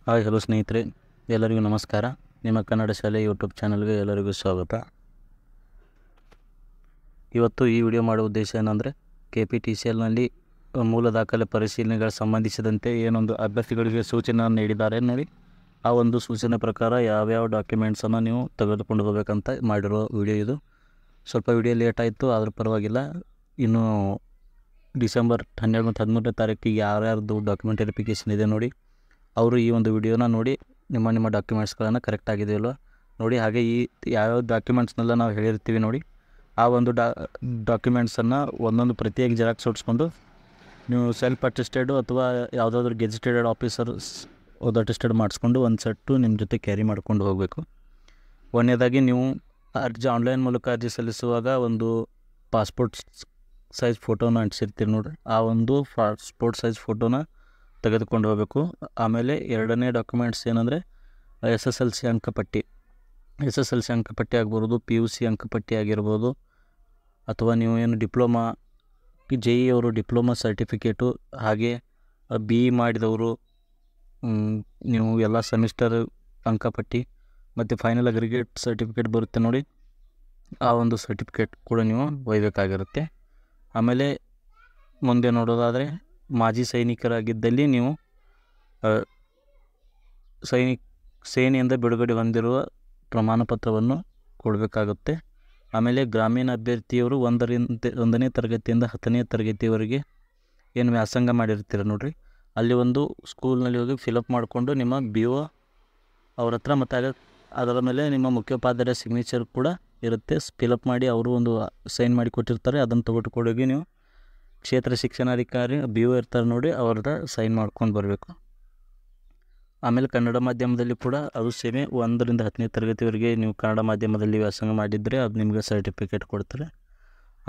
Hi hello ಸ್ನೇಹಿತರೆ, ಎಲ್ಲರಿಗೂ ನಮಸ್ಕಾರ. ನಿಮ್ಮ ಕನ್ನಡ ಶಾಲೆ ಯೂಟ್ಯೂಬ್ ಚಾನಲ್ಗೆ ಎಲ್ಲರಿಗೂ ಸ್ವಾಗತ. ಇವತ್ತು ಈ ವಿಡಿಯೋ ಮಾಡುವ ಉದ್ದೇಶ ಏನಂದರೆ, KPTCLನಲ್ಲಿ ಮೂಲ ದಾಖಲೆ ಪರಿಶೀಲನೆಗಳ ಸಂಬಂಧಿಸಿದಂತೆ ಏನೊಂದು ಅಭ್ಯರ್ಥಿಗಳಿಗೆ ಸೂಚನೆಯನ್ನು ನೀಡಿದ್ದಾರೆ ನೋಡಿ. ಆ ಒಂದು ಸೂಚನೆ ಪ್ರಕಾರ ಯಾವ್ಯಾವ ಡಾಕ್ಯುಮೆಂಟ್ಸನ್ನು ನೀವು ತೆಗೆದುಕೊಂಡು ಹೋಗಬೇಕಂತ ಮಾಡಿರೋ ವಿಡಿಯೋ ಇದು. ಸ್ವಲ್ಪ ವಿಡಿಯೋ ಲೇಟ್ ಆಯಿತು, ಆದರೂ ಪರವಾಗಿಲ್ಲ. ಇನ್ನು ಡಿಸೆಂಬರ್ 12 ಮತ್ತು 13ನೇ ತಾರೀಕಿಗೆ ಯಾರ್ಯಾರ್ದು ಡಾಕ್ಯುಮೆಂಟ್ ವೆರಿಫಿಕೇಷನ್ ಇದೆ ನೋಡಿ, ಅವರು ಈ ಒಂದು ವಿಡಿಯೋನ ನೋಡಿ ನಿಮ್ಮ ಡಾಕ್ಯುಮೆಂಟ್ಸ್ಗಳನ್ನು ಕರೆಕ್ಟ್ ಆಗಿದೆಯಲ್ವ ನೋಡಿ. ಹಾಗೆ ಈ ಯಾವ್ಯಾವ ಡಾಕ್ಯುಮೆಂಟ್ಸ್ನೆಲ್ಲ ನಾವು ಹೇಳಿರ್ತೀವಿ ನೋಡಿ, ಆ ಒಂದು ಡಾಕ್ಯುಮೆಂಟ್ಸನ್ನು ಒಂದೊಂದು ಪ್ರತಿಯಾಗಿ ಜೆರಾಕ್ಸ್ ಹೊಡ್ಸ್ಕೊಂಡು ನೀವು ಸೆಲ್ಫ್ ಅಟೆಸ್ಟೆಡು ಅಥವಾ ಯಾವುದಾದ್ರೂ ಗೆಜೆಟೆಡ್ ಆಫೀಸರ್ಸ್ ಅಟೆಸ್ಟೆಡ್ ಮಾಡಿಸ್ಕೊಂಡು ಒಂದು ಸೆಟ್ಟು ನಿಮ್ಮ ಜೊತೆ ಕ್ಯಾರಿ ಮಾಡ್ಕೊಂಡು ಹೋಗಬೇಕು. ಒಂದನೇದಾಗಿ ನೀವು ಆನ್ಲೈನ್ ಮೂಲಕ ಅರ್ಜಿ ಸಲ್ಲಿಸುವಾಗ ಒಂದು ಪಾಸ್ಪೋರ್ಟ್ ಸೈಜ್ ಫೋಟೋನ ಅಂಟಿಸಿರ್ತೀರಿ ನೋಡಿರಿ, ಆ ಒಂದು ಪಾಸ್ಪೋರ್ಟ್ ಸೈಜ್ ಫೋಟೋನ ತೆಗೆದುಕೊಂಡು ಹೋಗಬೇಕು. ಆಮೇಲೆ ಎರಡನೇ ಡಾಕ್ಯುಮೆಂಟ್ಸ್ ಏನಂದರೆ SSLC ಅಂಕಪಟ್ಟಿ. SSLC ಅಂಕಪಟ್ಟಿ ಆಗ್ಬೋದು, PUC ಅಂಕಪಟ್ಟಿ ಆಗಿರ್ಬೋದು, ಅಥವಾ ನೀವು ಏನು ಡಿಪ್ಲೊಮಾ JEE ಅವರು ಡಿಪ್ಲೊಮಾ ಸರ್ಟಿಫಿಕೇಟು, ಹಾಗೆ BE ಮಾಡಿದವರು ನೀವು ಎಲ್ಲ ಸೆಮಿಸ್ಟರ್ ಅಂಕಪಟ್ಟಿ ಮತ್ತು ಫೈನಲ್ ಅಗ್ರಿಗೇಟ್ ಸರ್ಟಿಫಿಕೇಟ್ ಬರುತ್ತೆ ನೋಡಿ, ಆ ಒಂದು ಸರ್ಟಿಫಿಕೇಟ್ ಕೂಡ ನೀವು ಒಯ್ಯಬೇಕಾಗಿರುತ್ತೆ. ಆಮೇಲೆ ಮುಂದೆ ನೋಡೋದಾದರೆ ಮಾಜಿ ಸೈನಿಕರಾಗಿದ್ದಲ್ಲಿ ನೀವು ಸೇನೆಯಿಂದ ಬಿಡುಗಡೆ ಹೊಂದಿರುವ ಪ್ರಮಾಣ ಪತ್ರವನ್ನು ಕೊಡಬೇಕಾಗುತ್ತೆ. ಆಮೇಲೆ ಗ್ರಾಮೀಣ ಅಭ್ಯರ್ಥಿಯವರು 1ನೇ ತರಗತಿಯಿಂದ 10ನೇ ತರಗತಿಯವರೆಗೆ ಏನು ವ್ಯಾಸಂಗ ಮಾಡಿರ್ತೀರ ನೋಡಿರಿ, ಅಲ್ಲಿ ಒಂದು ಸ್ಕೂಲ್ನಲ್ಲಿ ಹೋಗಿ ಫಿಲಪ್ ಮಾಡಿಕೊಂಡು ನಿಮ್ಮ BO ಅವ್ರ ಹತ್ರ, ಮತ್ತು ಅದರ ಮೇಲೆ ನಿಮ್ಮ ಮುಖ್ಯೋಪಾಧ್ಯಾಯರ ಸಿಗ್ನೇಚರ್ ಕೂಡ ಇರುತ್ತೆ, ಫಿಲಪ್ ಮಾಡಿ ಅವರು ಒಂದು ಸೈನ್ ಮಾಡಿ ಕೊಟ್ಟಿರ್ತಾರೆ. ಅದನ್ನು ತೊಗೊಟ್ಕೊಡೋಗಿ ನೀವು ಕ್ಷೇತ್ರ ಶಿಕ್ಷಣಾಧಿಕಾರಿ BO ಇರ್ತಾರೆ ನೋಡಿ, ಅವ್ರದ್ದು ಸೈನ್ ಮಾಡ್ಕೊಂಡು ಬರಬೇಕು. ಆಮೇಲೆ ಕನ್ನಡ ಮಾಧ್ಯಮದಲ್ಲಿ ಕೂಡ ಅದು ಸೇಮೆ 1ರಿಂದ 10ನೇ ತರಗತಿವರೆಗೆ ನೀವು ಕನ್ನಡ ಮಾಧ್ಯಮದಲ್ಲಿ ವ್ಯಾಸಂಗ ಮಾಡಿದರೆ ಅದು ನಿಮಗೆ ಸರ್ಟಿಫಿಕೇಟ್ ಕೊಡ್ತಾರೆ.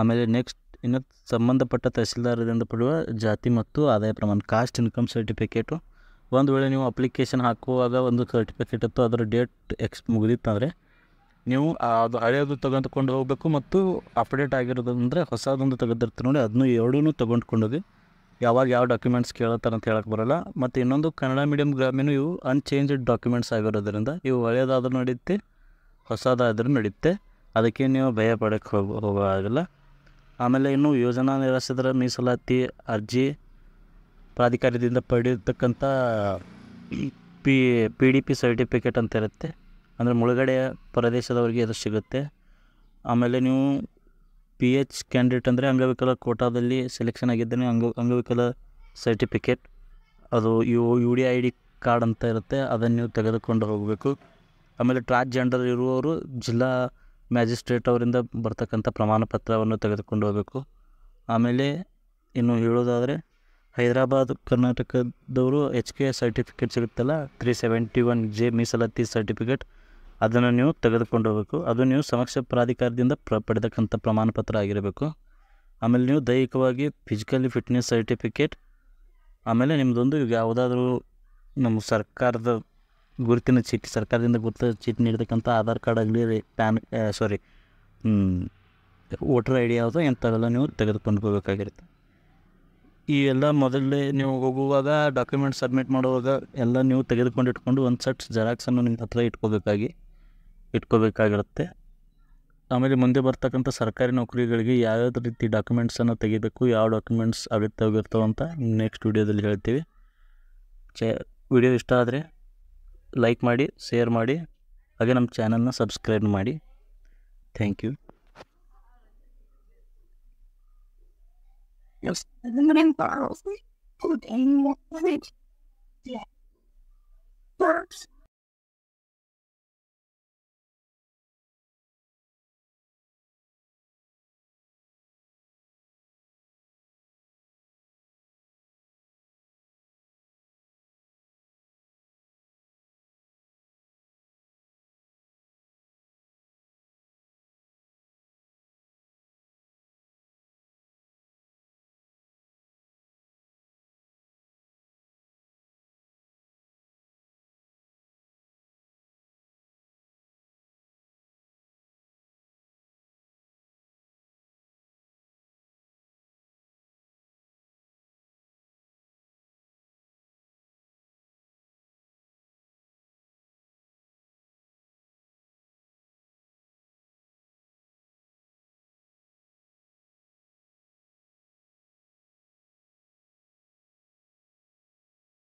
ಆಮೇಲೆ ನೆಕ್ಸ್ಟ್ ಇನ್ನು ಸಂಬಂಧಪಟ್ಟ ತಹಸೀಲ್ದಾರರಿಂದ ಪಡೆಯುವ ಜಾತಿ ಮತ್ತು ಆದಾಯ ಪ್ರಮಾಣ, ಕಾಸ್ಟ್ ಇನ್ಕಮ್ ಸರ್ಟಿಫಿಕೇಟು. ಒಂದು ವೇಳೆ ನೀವು ಅಪ್ಲಿಕೇಶನ್ ಹಾಕುವಾಗ ಒಂದು ಸರ್ಟಿಫಿಕೇಟ್ ಇತ್ತು, ಅದರ ಡೇಟ್ ಮುಗಿದಿತ್ತಂದರೆ ನೀವು ಅದು ಹಳೆಯದು ತೆಗೆದುಕೊಂಡು ಹೋಗಬೇಕು, ಮತ್ತು ಅಪ್ಡೇಟ್ ಆಗಿರೋದಂದರೆ ಹೊಸದೊಂದು ತೆಗೆದಿರ್ತೀವಿ ನೋಡಿ, ಅದನ್ನು ಎರಡೂ ತೊಗೊಂಡ್ಕೊಂಡೋಗಿ. ಯಾವಾಗ ಯಾವ ಡಾಕ್ಯುಮೆಂಟ್ಸ್ ಕೇಳತ್ತಾರೆ ಅಂತ ಹೇಳಕ್ಕೆ ಬರೋಲ್ಲ. ಮತ್ತು ಇನ್ನೊಂದು ಕನ್ನಡ ಮೀಡಿಯಮ್ ಗ್ರಾಮೀಣ ಇವು ಅನ್ಚೇಂಜ್ಡ್ ಡಾಕ್ಯುಮೆಂಟ್ಸ್ ಆಗಿರೋದ್ರಿಂದ ಇವು ಹಳೆಯದಾದರೂ ನಡೆಯುತ್ತೆ, ಹೊಸದಾದರೂ ನಡೆಯುತ್ತೆ, ಅದಕ್ಕೆ ನೀವು ಭಯ ಪಡೋಕ್ಕೆ ಹೋಗೋದಿಲ್ಲ. ಆಮೇಲೆ ಇನ್ನು ಯೋಜನಾ ನಿರಾಶ್ರಿತರ ಮೀಸಲಾತಿ ಅರ್ಜಿ ಪ್ರಾಧಿಕಾರದಿಂದ ಪಡೆಯತಕ್ಕಂಥ PDP ಸರ್ಟಿಫಿಕೇಟ್ ಅಂತ ಇರುತ್ತೆ, ಅಂದರೆ ಮುಳುಗಡೆ ಪ್ರದೇಶದವರಿಗೆ ಅದು ಸಿಗುತ್ತೆ. ಆಮೇಲೆ ನೀವು PH ಕ್ಯಾಂಡಿಡೇಟ್ ಅಂದರೆ ಅಂಗವಿಕಲ ಕೋಟಾದಲ್ಲಿ ಸೆಲೆಕ್ಷನ್ ಆಗಿದ್ದರೆ ಅಂಗವಿಕಲ ಸರ್ಟಿಫಿಕೇಟ್, ಅದು UDID ಕಾರ್ಡ್ ಅಂತ ಇರುತ್ತೆ, ಅದನ್ನು ನೀವು ತೆಗೆದುಕೊಂಡು ಹೋಗಬೇಕು. ಆಮೇಲೆ ಟ್ರಾನ್ಸ್ಜೆಂಡರ್ ಇರುವವರು ಜಿಲ್ಲಾ ಮ್ಯಾಜಿಸ್ಟ್ರೇಟ್ ಅವರಿಂದ ಬರ್ತಕ್ಕಂಥ ಪ್ರಮಾಣ ಪತ್ರವನ್ನು ತೆಗೆದುಕೊಂಡು ಹೋಗಬೇಕು. ಆಮೇಲೆ ಇನ್ನು ಹೇಳೋದಾದರೆ ಹೈದರಾಬಾದ್ ಕರ್ನಾಟಕದವರು HK ಸರ್ಟಿಫಿಕೇಟ್ ಸಿಗುತ್ತಲ್ಲ, 371J ಮೀಸಲಾತಿ ಸರ್ಟಿಫಿಕೇಟ್, ಅದನ್ನು ನೀವು ತೆಗೆದುಕೊಂಡು ಹೋಗಬೇಕು. ಅದು ನೀವು ಸಮಕ್ಷ ಪ್ರಾಧಿಕಾರದಿಂದ ಪಡೆದಕ್ಕಂಥ ಪ್ರಮಾಣ ಪತ್ರ ಆಗಿರಬೇಕು. ಆಮೇಲೆ ನೀವು ದೈಹಿಕವಾಗಿ ಫಿಸಿಕಲಿ ಫಿಟ್ನೆಸ್ ಸರ್ಟಿಫಿಕೇಟ್, ಆಮೇಲೆ ನಿಮ್ಮದೊಂದು ಯಾವುದಾದ್ರೂ ನಮ್ಮ ಸರ್ಕಾರದ ಗುರುತಿನ ಚೀಟಿ, ಸರ್ಕಾರದಿಂದ ಗುರುತಿನ ಚೀಟಿ ನೀಡತಕ್ಕಂಥ ಆಧಾರ್ ಕಾರ್ಡ್ ಆಗಲಿ, ವೋಟರ್ ID ಯಾವುದೋ ಇಂಥವೆಲ್ಲ ನೀವು ತೆಗೆದುಕೊಂಡು ಹೋಗಬೇಕಾಗಿರುತ್ತೆ. ಈ ಎಲ್ಲ ಮೊದಲೇ ನೀವು ಹೋಗುವಾಗ ಡಾಕ್ಯುಮೆಂಟ್ ಸಬ್ಮಿಟ್ ಮಾಡುವಾಗ ಎಲ್ಲ ನೀವು ತೆಗೆದುಕೊಂಡು ಒಂದು ಸೆಟ್ ಜೆರಾಕ್ಸನ್ನು ನಿಮ್ಮ ಹತ್ರ ಇಟ್ಕೋಬೇಕಾಗಿರುತ್ತೆ. ಆಮೇಲೆ ಮುಂದೆ ಬರ್ತಕ್ಕಂಥ ಸರ್ಕಾರಿ ನೌಕರಿಗಳಿಗೆ ಯಾವ್ಯಾವ ರೀತಿ ಡಾಕ್ಯುಮೆಂಟ್ಸನ್ನು ತೆಗಿಬೇಕು, ಯಾವ ಡಾಕ್ಯುಮೆಂಟ್ಸ್ ಅಗತ್ಯವಾಗಿರ್ತಾವೆ ಅಂತ ನೆಕ್ಸ್ಟ್ ವಿಡಿಯೋದಲ್ಲಿ ಹೇಳ್ತೀವಿ. ವಿಡಿಯೋ ಇಷ್ಟ ಆದರೆ ಲೈಕ್ ಮಾಡಿ, ಶೇರ್ ಮಾಡಿ, ಹಾಗೆ ನಮ್ಮ ಚಾನಲ್ನ ಸಬ್ಸ್ಕ್ರೈಬ್ ಮಾಡಿ. Thank you. Yes, and then borrow. Put in more. Yeah. Works.